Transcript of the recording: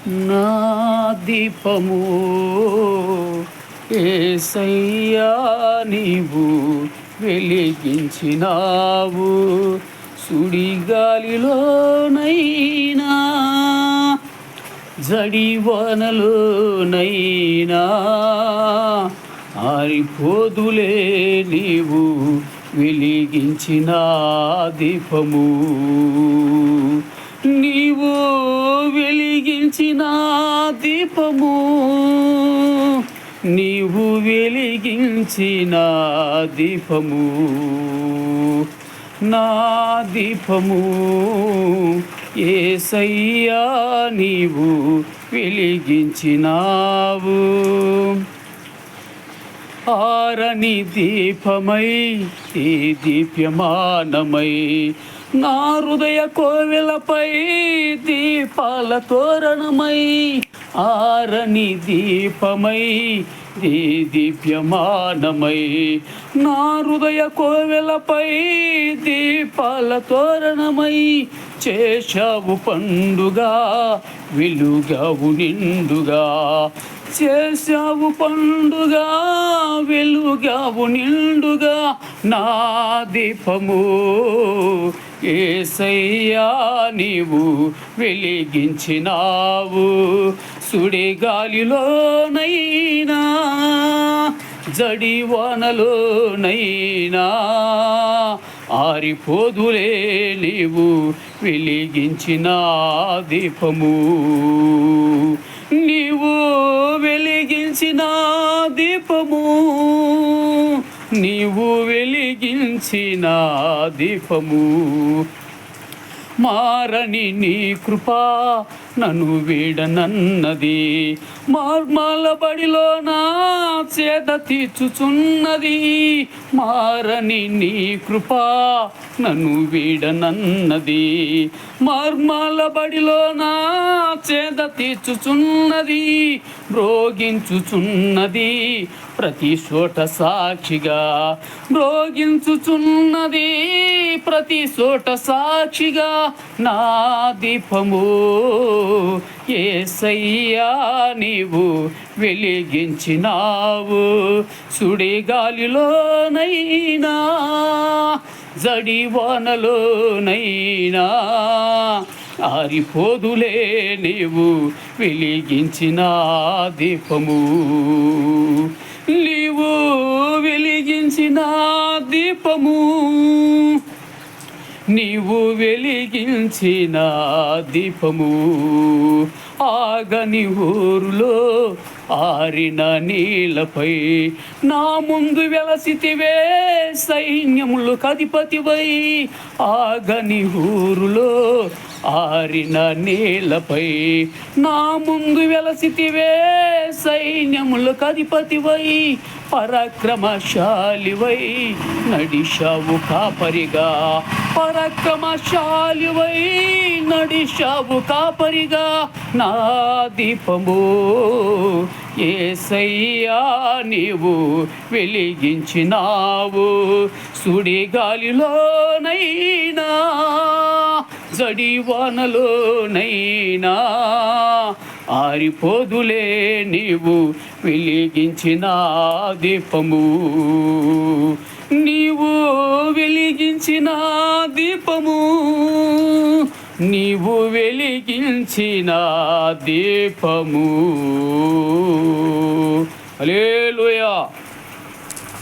నా దీపము యేసయ్యా నీవు వెలిగించినావు. సుడిగాలిలోనైనా జడివానలోనైనా ఆరిపోదులే నీవు వెలిగించిన దీపము. నీవు వెలిగించిన దీపము, నీవు వెలిగించిన దీపము, నా దీపము యేసయ్యా నీవు వెలిగించినావు. ఆరని దీపమై ఈ దీప్యమానమై నా హృదయ కోవెలపై దీపాల తోరణమై. ఆరని దీపమై ఈ దీప్యమానమై నా హృదయ కోవెలపై దీపాల తోరణమై. చేశావు పండుగా వెలుగావు నిండుగా, చేశావు పండుగా వెలుగావు నిండుగా. నా దీపము యేసయ్యా నీవు వెలిగించినావు. సుడిగాలిలోనైనా జడివానలోనైనా ఆరిపోదులే నీవు వెలిగించిన దీపము. నీవు వెలిగించిన దీపము, నీవు వెలిగించిన దీపము. మారని నీ కృపా నన్ను వీడనన్నది, మార్మాల బడిలో నా చేద తీర్చుచున్నది. మారని నీ కృపా నన్ను వీడనన్నది, మార్మాల బడిలో నా చేద తీర్చుచున్నది. మ్రోగించుచున్నది ప్రతి చోట సాక్షిగా, మ్రోగించుచున్నది ప్రతి చోట సాక్షిగా. నా దీపము యేసయ్యా నీవు వెలిగించినావు. సుడిగాలిలోనైనా జడివానలోనైనా ఆరిపోదులే నీవు వెలిగించిన దీపము. నీవు వెలిగించిన దీపము, నీవు వెలిగించిన దీపము. ఆగని ఊరులో ఆరిన నీళ్ళపై నా ముందు వెలసితివే సైన్యములు కధిపతివై. ఆగని ఊరులో ఆరిన నీళ్ళపై నా ముందు వెలసితివే సైన్యములు కధిపతివై. పరాక్రమశాలివై నడిశావు కాపరిగా, పరాక్రమశాలివై నడిశావు కాపరిగా. నా దీపము యేసయ్యా నీవు వెలిగించినావు. సుడిగాలిలోనైనా జడివానలోనైనా ఆరిపోదులే నీవు వెలిగించిన దీపము. నీవు వెలిగించిన దీపము, నీవు వెలిగించిన దీపము. హల్లెలూయా.